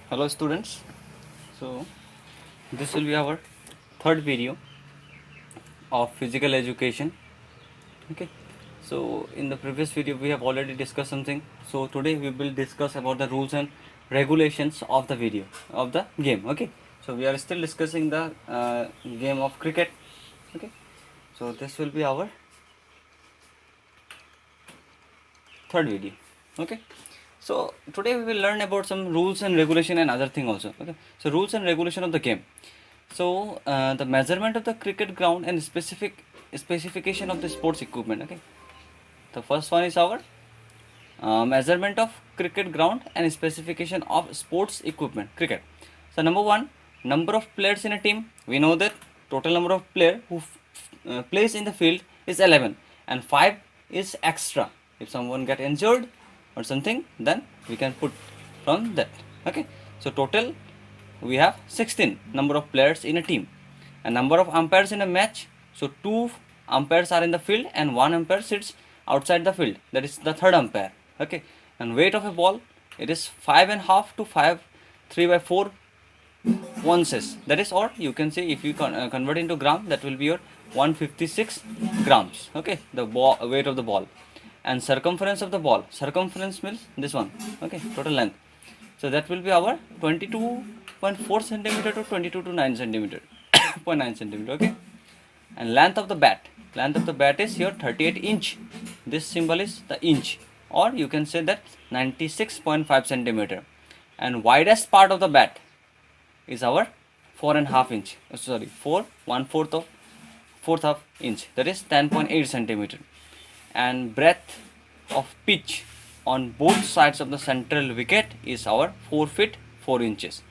Hello students. So this will be our third video of physical education. Okay. So in the previous video we have already discussed something. So today we will discuss about the rules and regulations of the video of the game. Okay. So we are still discussing the game of cricket. Okay. So this will be our third video. Okay. So today we will learn about some rules and regulation and other thing also. Okay. So rules and regulation of the game. So the measurement of the cricket ground and specification of the sports equipment. Okay. The first one is our measurement of cricket ground and specification of sports equipment. Cricket. So number one, number of players in a team. We know that total number of players who plays in the field is 11 and 5 is extra. If someone get injured or something, then we can put from that. Okay. So total we have 16 number of players in a team and number of umpires in a match. So 2 umpires are in the field and 1 umpire sits outside the field, that is the third umpire. Okay. And weight of a ball, it is 5.5 to 3/4 ounces, that is, or you can say if you convert into gram, that will be your 156 grams. Okay, the weight of the ball. And circumference of the ball, circumference means this one. Okay, total length. So that will be our 22.4 centimeter to 22 to 9 centimeter 0.9 centimeter. Okay. And length of the bat, length of the bat is here 38 inch. This symbol is the inch, or you can say that 96.5 centimeter. And widest part of the bat is our 4.5 inch, sorry, 4 of inch, that is 10.8 centimeter. And breadth of pitch on both sides of the central wicket is our 4 feet 4 inches.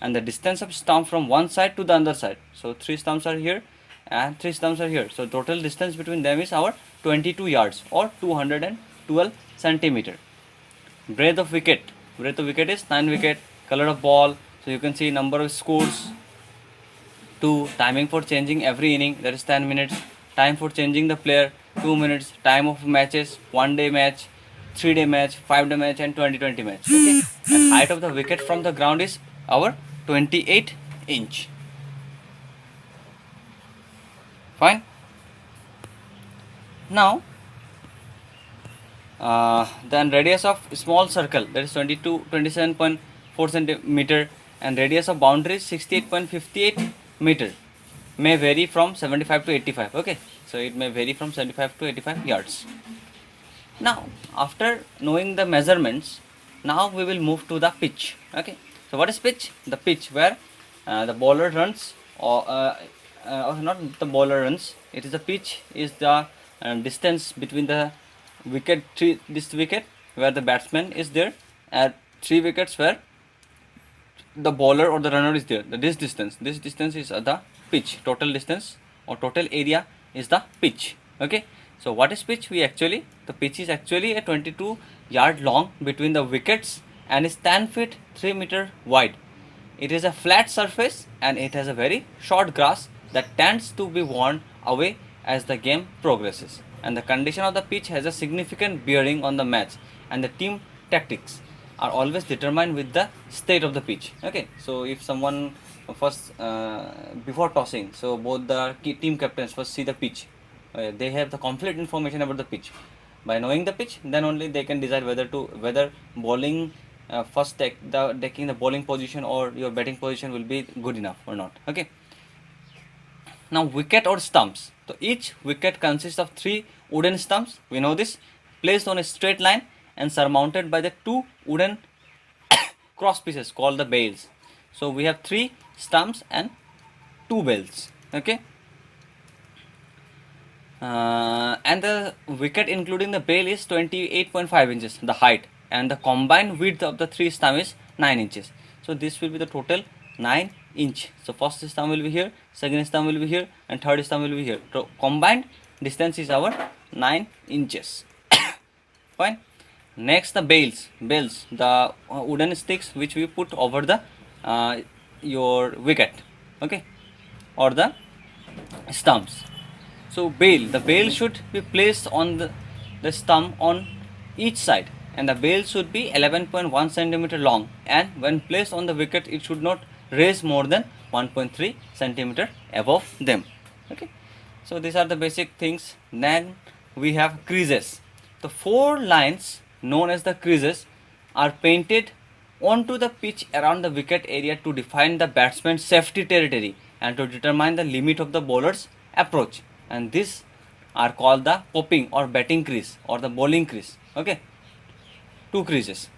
And the distance of stump from one side to the other side, so 3 stumps are here and 3 stumps are here, so total distance between them is our 22 yards or 212 centimeter. Breadth of wicket, breadth of wicket is 9 wicket. Color of ball, so you can see number of scores. 2, timing for changing every inning, that is 10 minutes. Time for changing the player, 2 minutes. Time of matches, 1 day match, 3 day match, 5 day match and 20 match. Okay. And height of the wicket from the ground is our 28 inch. Fine. Now then radius of small circle, that is 27.4 centimeter, and radius of boundary is 68.58 meter, may vary from 75 to 85. Okay, so it may vary from 75 to 85 yards. Now after knowing the measurements, now we will move to the pitch. Okay, so what is pitch? The pitch where the bowler runs, or not the bowler runs, it is the pitch is the distance between the wicket, this wicket where the batsman is there, at 3 wickets where the bowler or the runner is there. This distance is the pitch. Total distance or total area is the pitch. Okay, so what is pitch? The pitch is actually a 22 yard long between the wickets and is 10 feet 3 meter wide. It is a flat surface and it has a very short grass that tends to be worn away as the game progresses. And the condition of the pitch has a significant bearing on the match, and the team tactics are always determined with the state of the pitch. Okay, so if someone first before tossing, so both the team captains first see the pitch. They have the complete information about the pitch. By knowing the pitch, then only they can decide whether bowling first taking the bowling position or your batting position will be good enough or not. Okay. Now wicket or stumps. So each wicket consists of 3 wooden stumps. We know this, placed on a straight line and surmounted by the 2 wooden cross pieces called the bails. So we have 3 stumps and 2 bails. Okay. And the wicket including the bail is 28.5 inches, the height, and the combined width of the 3 stumps is 9 inches. So this will be the total 9 inch. So first stump will be here, second stump will be here, and third stump will be here. So combined distance is our 9 inches. Fine. Next the bails, the wooden sticks which we put over the your wicket. Okay, or the stumps. So the bail should be placed on the stump on each side. and the bail should be 11.1 centimeter long, and when placed on the wicket it should not raise more than 1.3 centimeter above them. Okay, so these are the basic things. Then we have creases. The four lines known as the creases are painted onto the pitch around the wicket area to define the batsman's safety territory and to determine the limit of the bowler's approach, and these are called the popping or batting crease or the bowling crease. Okay, two creases.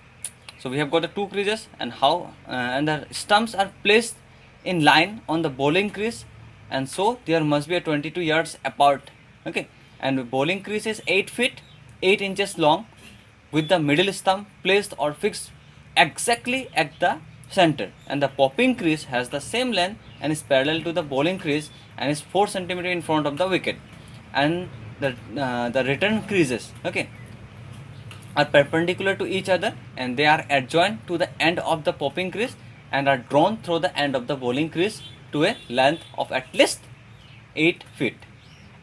So we have got the two creases, and how and the stumps are placed in line on the bowling crease, and so there must be a 22 yards apart. Okay, and the bowling crease is 8 feet 8 inches long, with the middle stump placed or fixed exactly at the center, and the popping crease has the same length and is parallel to the bowling crease and is 4 centimeter in front of the wicket, and the return creases, okay, are perpendicular to each other, and they are adjoined to the end of the popping crease and are drawn through the end of the bowling crease to a length of at least 8 feet.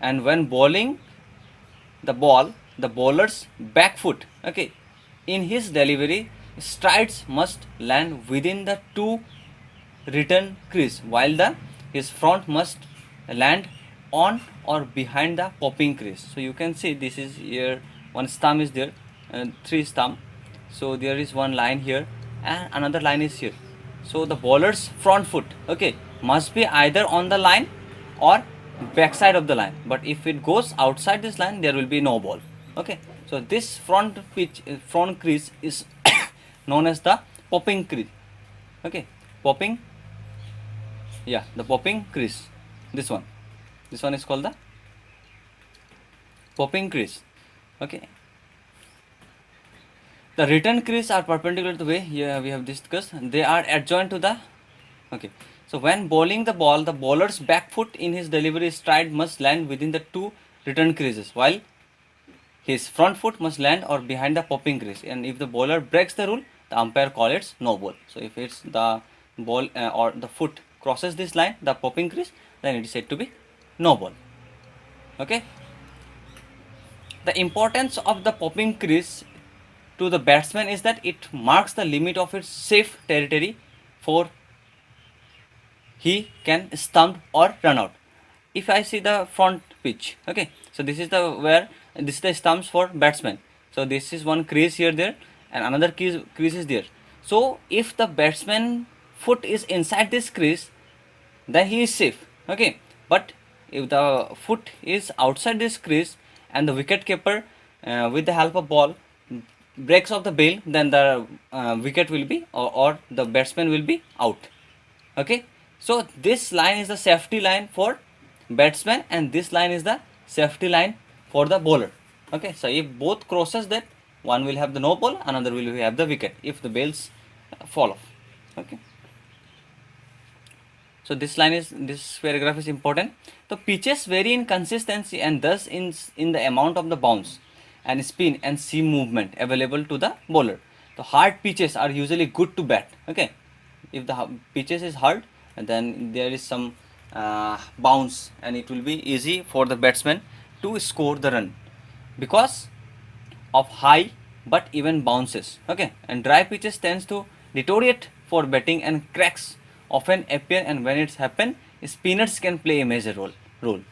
And when bowling the ball, the bowler's back foot, okay, in his delivery strides must land within the two return crease, while his front must land on or behind the popping crease. So you can see this is here, one stump is there and three stump. So there is one line here and another line is here. So the bowler's front foot, okay, must be either on the line or backside of the line, but if it goes outside this line there will be no ball. Okay, so this front crease is known as the popping crease. Okay, popping, yeah, the popping crease. This one is called the popping crease. Okay, the return crease are perpendicular to the way here we have discussed. They are adjoined to the, okay, so when bowling the ball, the bowler's back foot in his delivery stride must land within the two return creases, while his front foot must land or behind the popping crease. And if the bowler breaks the rule, the umpire calls it no ball. So if it's the ball or the foot crosses this line, the popping crease, then it is said to be no ball. Okay. The importance of the popping crease to the batsman is that it marks the limit of its safe territory for he can stump or run out. If I see the front pitch, okay, so this is the where this is the stumps for batsman. So this is one crease here there and another crease is there. So if the batsman foot is inside this crease, then he is safe. Okay, but if the foot is outside this crease and the wicket keeper with the help of ball breaks off the bail, then the wicket will be or the batsman will be out. Okay, so this line is the safety line for batsman and this line is the safety line for the bowler. Okay, so if both crosses that, one will have the no ball, another will have the wicket if the bails fall off. Okay, so this paragraph is important. The pitches vary in consistency and thus in the amount of the bounce and spin and seam movement available to the bowler. The hard pitches are usually good to bat. Okay, if the pitches is hard, then there is some bounce and it will be easy for the batsman to score the run because of high but even bounces. Okay, and dry pitches tends to deteriorate for batting and cracks often appear, and when it's happen, spinners can play a major role.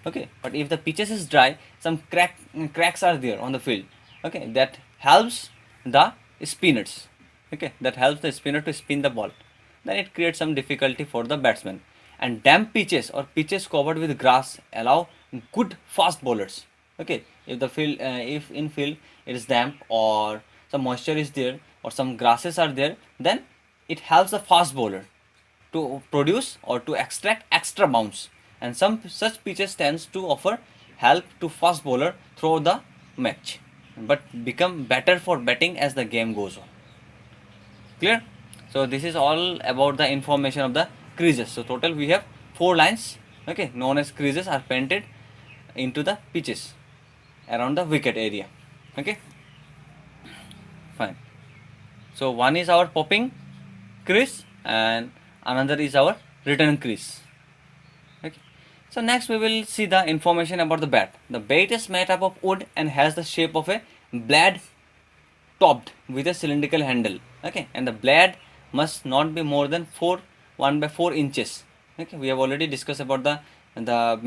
Okay, but if the pitches is dry, some cracks are there on the field. Okay, that helps the spinners. Okay, that helps the spinner to spin the ball. Then it creates some difficulty for the batsman. And damp pitches or pitches covered with grass allow good fast bowlers. Okay, if the field if in field it is damp or some moisture is there or some grasses are there, then it helps the fast bowler to produce or to extract extra bounce, and some such pitches tends to offer help to fast bowler through the match but become better for batting as the game goes on. Clear? So this is all about the information of the creases. So total we have 4 lines, okay, known as creases are painted into the pitches around the wicket area. Okay, fine. So one is our popping crease and another is our return crease. Okay, so next we will see the information about the bat. The bat is made up of wood and has the shape of a blade topped with a cylindrical handle, okay, and the blade must not be more than 1/4 inches. Okay, we have already discussed about the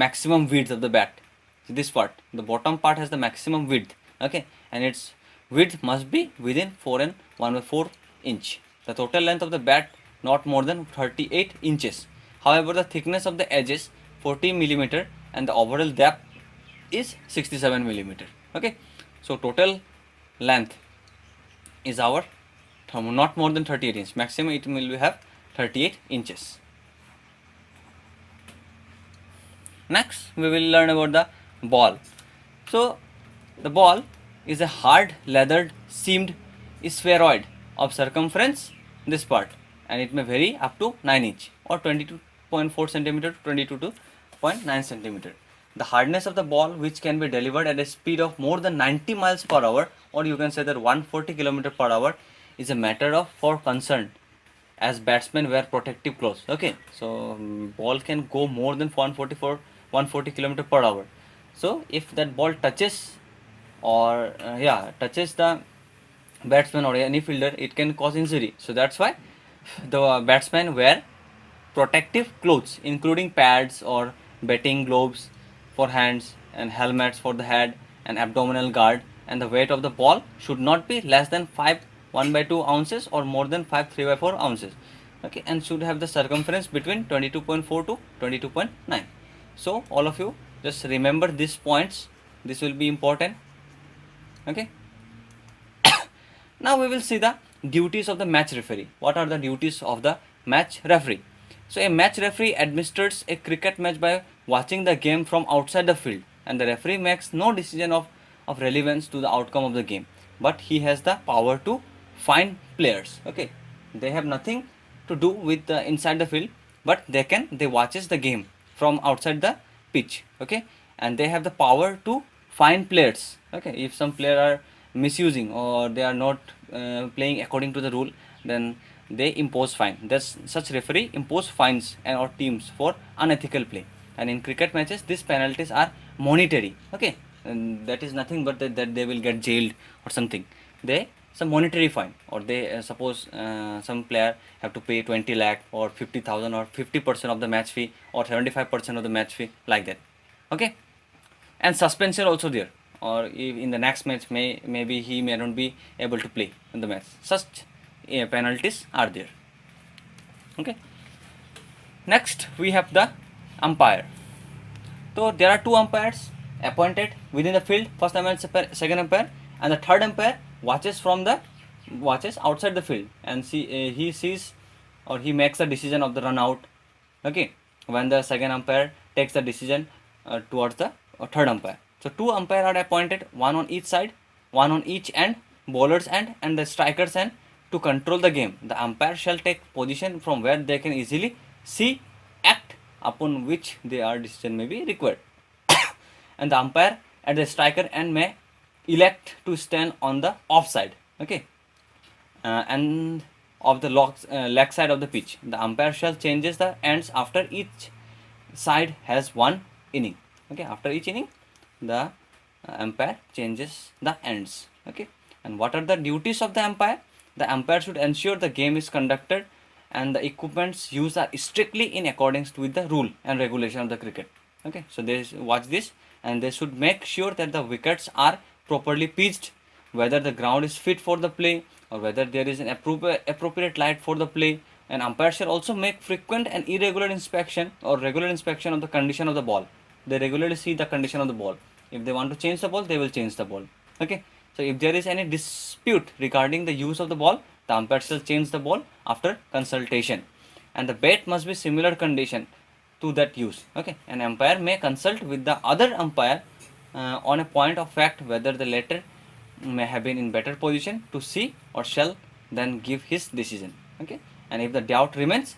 maximum width of the bat. So this part, the bottom part has the maximum width, okay, and its width must be within 4 and 1/4 inch. The total length of the bat not more than 38 inches. However, the thickness of the edges 40 millimeter and the overall depth is 67 millimeter. Okay, so total length is our not more than 38 inches. Maximum it will have 38 inches. Next, we will learn about the ball. So, the ball is a hard leathered seamed spheroid of circumference this part, and it may vary up to 9 inch or 22.4 centimeter to 22.9 centimeter. The hardness of the ball, which can be delivered at a speed of more than 90 miles per hour, or you can say that 140 km per hour, is a matter of for concern as batsmen wear protective clothes. Okay, so ball can go more than 140 km per hour. So if that ball touches or touches the batsman or any fielder, it can cause injury. So that's why the batsmen wear protective clothes, including pads or batting gloves for hands and helmets for the head and abdominal guard. And the weight of the ball should not be less than 5 1/2 ounces or more than 5 3/4 ounces. Okay, and should have the circumference between 22.4 to 22.9. So all of you just remember these points. This will be important. Okay. Now we will see the duties of the match referee. What are the duties of the match referee? So a match referee administers a cricket match by watching the game from outside the field, and the referee makes no decision of relevance to the outcome of the game, but he has the power to fine players. Okay, they have nothing to do with the inside the field, but they watches the game from outside the pitch. Okay, and they have the power to fine players. Okay, if some player are misusing or they are not playing according to the rule, then they impose fine. Thus such referee impose fines and or teams for unethical play. And in cricket matches, these penalties are monetary. Okay, and that is nothing but that they will get jailed or something. They some monetary fine, or they suppose some player have to pay 20 lakh or 50,000 or 50% of the match fee or 75% of the match fee, like that. Okay, and suspension also there, or if in the next match maybe he may not be able to play in the match. Such penalties are there. Okay, next we have the umpire. So there are two umpires appointed within the field. First umpire, second umpire, and the third umpire watches outside the field, and he sees or he makes the decision of the run out. Okay, when the second umpire takes the decision towards the third umpire. So two umpires are appointed, one on each side, one on each end, bowler's end and the striker's end, to control the game. The umpire shall take position from where they can easily see act upon which their decision may be required. And the umpire at the striker end may elect to stand on the offside. Okay, and of the leg side of the pitch. The umpire shall changes the ends after each side has one inning. Okay, after each inning, the umpire changes the ends. Okay, and what are the duties of the umpire? The umpire should ensure the game is conducted and the equipments used are strictly in accordance with the rule and regulation of the cricket. Okay, so they watch this, and they should make sure that the wickets are properly pitched, whether the ground is fit for the play or whether there is an appropriate light for the play. And umpires shall also make frequent and irregular inspection or regular inspection of the condition of the ball. They regularly see the condition of the ball. If they want to change the ball, they will change the ball. Okay, so if there is any dispute regarding the use of the ball, the umpire shall change the ball after consultation, and the bat must be similar condition to that use. Okay, an umpire may consult with the other umpire on a point of fact whether the latter may have been in better position to see or shall then give his decision. Okay, and if the doubt remains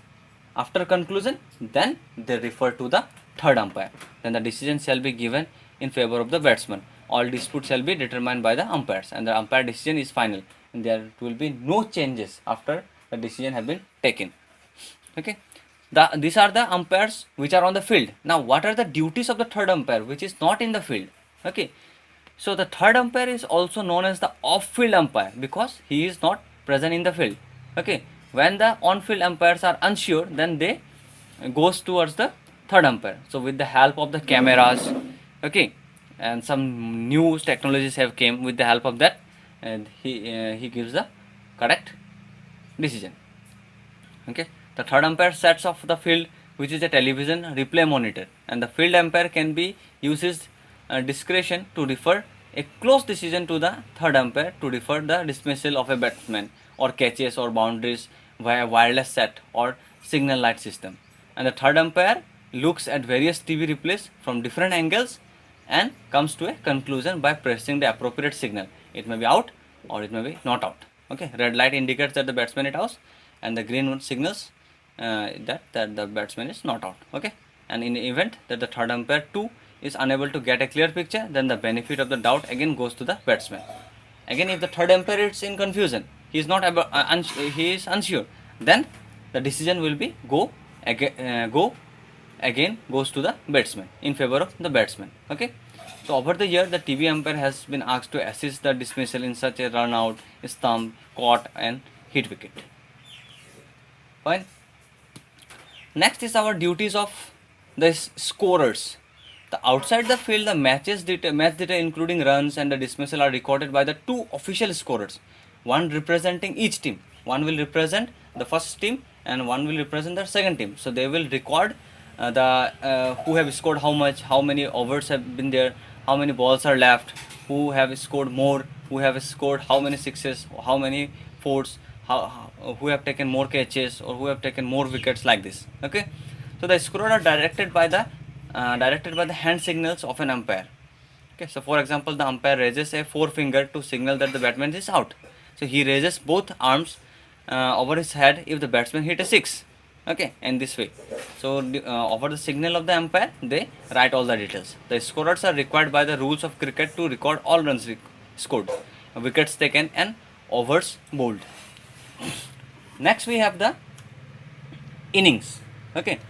after conclusion, then they refer to the third umpire. Then the decision shall be given in favor of the batsman. All disputes shall be determined by the umpires, and the umpire decision is final, and there will be no changes after the decision have been taken. Okay, these are the umpires which are on the field. Now what are the duties of the third umpire which is not in the field? Okay, So the third umpire is also known as the off-field umpire because he is not present in the field. Okay, when the on-field umpires are unsure, then they goes towards the third umpire. So with the help of the cameras, okay, and some new technologies have came with the help of that, and he gives the correct decision. Okay, the third umpire sets off the field, which is a television replay monitor, and the field umpire can be uses discretion to refer a close decision to the third umpire to refer the dismissal of a batsman or catches or boundaries via wireless set or signal light system. And the third umpire looks at various TV replays from different angles and comes to a conclusion by pressing the appropriate signal. It may be out or it may be not out. Okay, red light indicates that the batsman is out, and the green one signals that the batsman is not out. Okay, and in the event that the third umpire too is unable to get a clear picture, then the benefit of the doubt again goes to the batsman. Again, if the third umpire is in confusion, he is not able, he is unsure, then the decision will be go again goes to the batsman in favor of the batsman. Okay, so over the year the TV umpire has been asked to assist the dismissal in such a run out, stump, caught and hit wicket. Fine. Next is our duties of the scorers. The outside the field, the match data including runs and the dismissal are recorded by the two official scorers, one representing each team. One will represent the first team and one will represent the second team. So they will record who have scored how much, how many overs have been there, how many balls are left, who have scored more, who have scored how many sixes, how many fours, who have taken more catches or who have taken more wickets, like this. Okay, so the scorers are directed by the hand signals of an umpire. Okay, so for example, the umpire raises a forefinger to signal that the batsman is out. So he raises both arms over his head if the batsman hit a six. Okay, in this way. So over the signal of the umpire, they write all the details. The scorers are required by the rules of cricket to record all runs scored, wickets taken and overs bowled. Next we have the innings. Okay,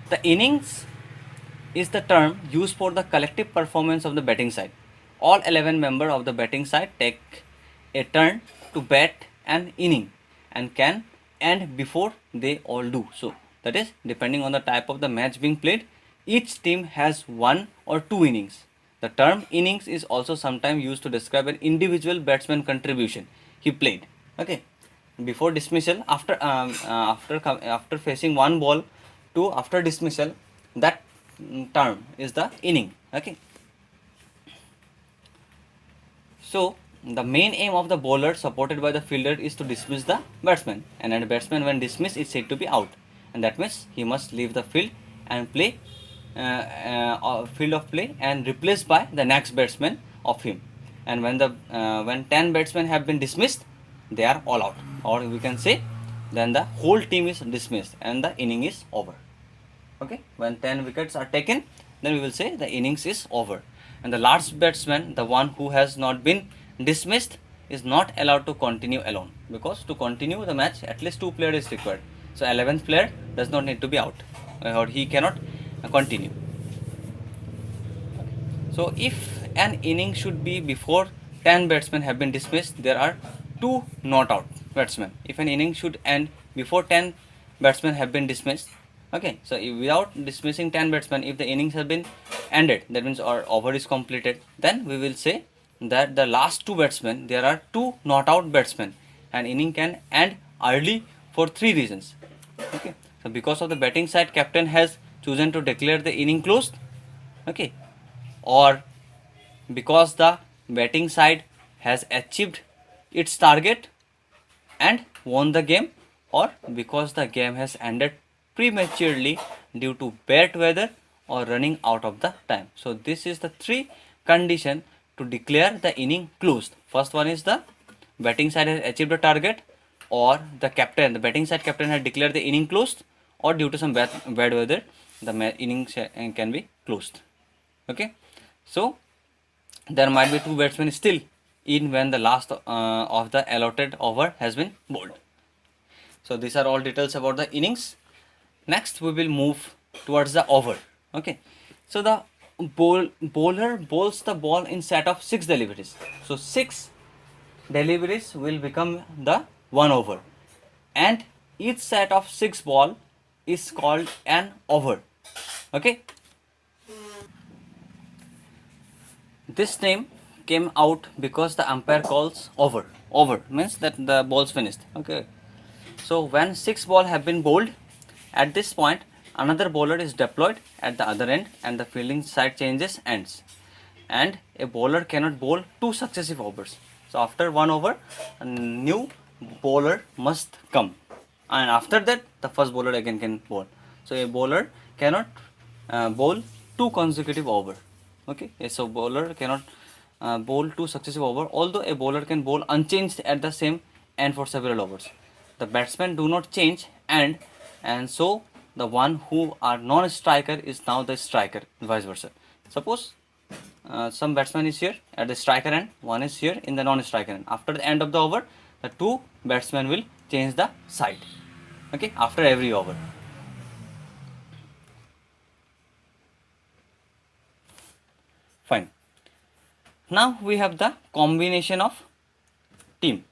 the innings is the term used for the collective performance of the batting side. All 11 members of the batting side take a turn to bat an inning and can end before they all do so. That is, depending on the type of the match being played, each team has one or two innings. The term innings is also sometimes used to describe an individual batsman contribution he played. Okay, before dismissal, after facing one ball to after dismissal, that term is the inning. Okay, so the main aim of the bowler supported by the fielder is to dismiss the batsman, and a batsman when dismissed is said to be out, and that means he must leave the field and play field of play and replaced by the next batsman of him. And when 10 batsmen have been dismissed, they are all out, or we can say then the whole team is dismissed and the inning is over. Okay, when 10 wickets are taken, then we will say the innings is over, and the last batsman, the one who has not been dismissed, is not allowed to continue alone, because to continue the match at least two players is required. So 11th player does not need to be out, or he cannot continue. So if an inning should be before 10 batsmen have been dismissed, there are two not out batsmen. If an inning should end before 10 batsmen have been dismissed, okay, so without dismissing 10 batsmen, if the innings have been ended, that means our over is completed, then we will say that the last two batsmen, there are two not out batsmen, and inning can end early for three reasons. Okay, so because of the batting side captain has chosen to declare the inning closed, okay, or because the batting side has achieved its target and won the game, or because the game has ended prematurely due to bad weather or running out of the time. So this is the three condition to declare the inning closed. First one is the batting side has achieved the target, or the batting side captain has declared the inning closed, or due to some bad weather the inning can be closed. Okay, so there might be two batsmen still in when the last of the allotted over has been bowled. So these are all details about the innings. Next we will move towards the over. Okay, so the bowler bowls the ball in set of 6 deliveries. So 6 deliveries will become the 1 over, and each set of 6 ball is called an over. Okay, this name came out because the umpire calls over. Over means that the ball's finished. Okay, so when 6 ball have been bowled, at this point another bowler is deployed at the other end and the fielding side changes ends, and a bowler cannot bowl 2 successive overs. So after 1 over, a new bowler must come, and after that the first bowler again can bowl. So a bowler cannot bowl 2 consecutive over. Okay, so bowler cannot bowl 2 successive over, although a bowler can bowl unchanged at the same end for several overs. The batsmen do not change and so the one who are non-striker is now the striker, vice versa. Suppose some batsman is here at the striker end, one is here in the non-striker end. After the end of the over, the 2 batsmen will change the side. Okay, after every over. Fine. Now we have the combination of team.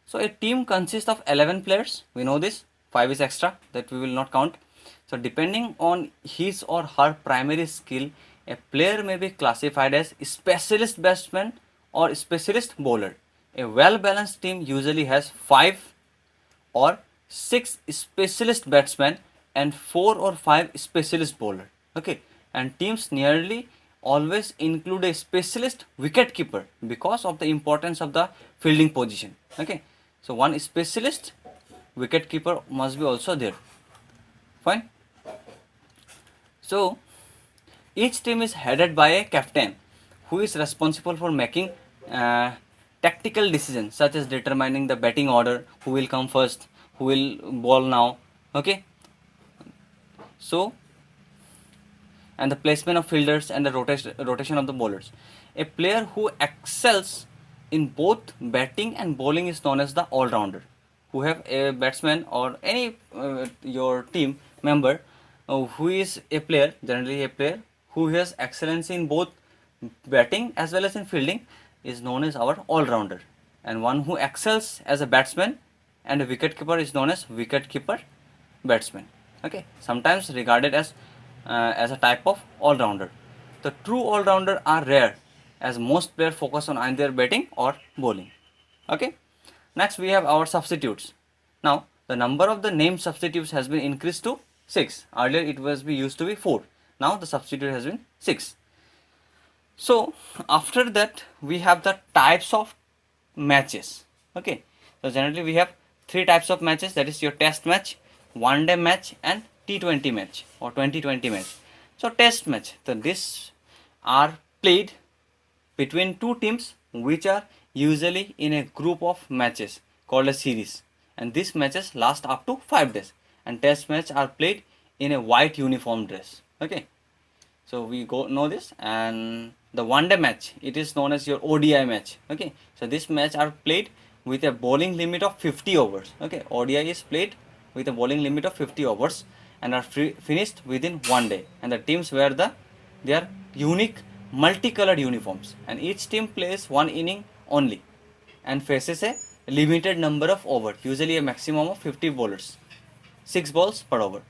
So a team consists of 11 players. We know this. 5 is extra that we will not count. So depending on his or her primary skill, a player may be classified as specialist batsman or specialist bowler. A well-balanced team usually has 5 or 6 specialist batsmen and 4 or 5 specialist bowler. Okay, and teams nearly always include a specialist wicket keeper because of the importance of the fielding position. Okay, so one specialist wicket keeper must be also there. Fine. So each team is headed by a captain who is responsible for making tactical decisions such as determining the batting order, who will come first, who will bowl now. Okay, so and the placement of fielders and the rotation of the bowlers. A player who excels in both batting and bowling is known as the all-rounder. Who have a batsman or any your team member who is a player, generally a player who has excellence in both batting as well as in fielding is known as our all-rounder, and one who excels as a batsman and a wicket keeper is known as wicket keeper batsman. Okay, sometimes regarded as a type of all-rounder. The true all-rounder are rare as most players focus on either batting or bowling. Okay, next we have our substitutes. Now the number of the named substitutes has been increased to 6. Earlier it was used to be 4. Now the substitute has been 6. So after that we have the types of matches. Okay, so generally we have 3 types of matches, that is your test match, one day match and T20 match or 2020 match. So test match, so this are played between 2 teams which are usually in a group of matches called a series, and these matches last up to 5 days, and test match are played in a white uniform dress. Okay, so we know this. And the one day match, it is known as your ODI match. Okay, so this match are played with a bowling limit of 50 overs. Okay, ODI is played with a bowling limit of 50 overs and are finished within 1 day, and the teams wear their unique multicolored uniforms, and each team plays 1 inning only and faces a limited number of overs, usually a maximum of 50 bowlers, 6 balls per over.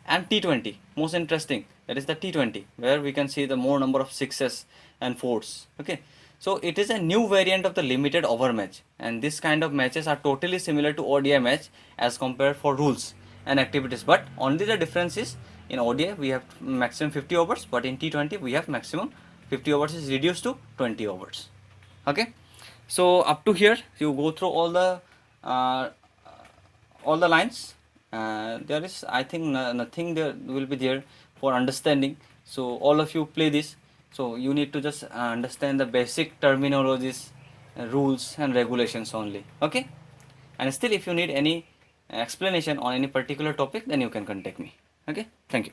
And T20, most interesting, that is the T20 where we can see the more number of 6s and 4s. Okay, so it is a new variant of the limited over match, and this kind of matches are totally similar to ODI match as compared for rules and activities, but only the difference is in ODI we have maximum 50 overs, but in T20 we have maximum 50 overs is reduced to 20 overs. Okay, so up to here you go through all the lines. There is, I think, nothing there will be there for understanding, so all of you play this. So you need to just understand the basic terminologies, rules and regulations only. Okay, and still if you need any explanation on any particular topic, then you can contact me. Okay, thank you.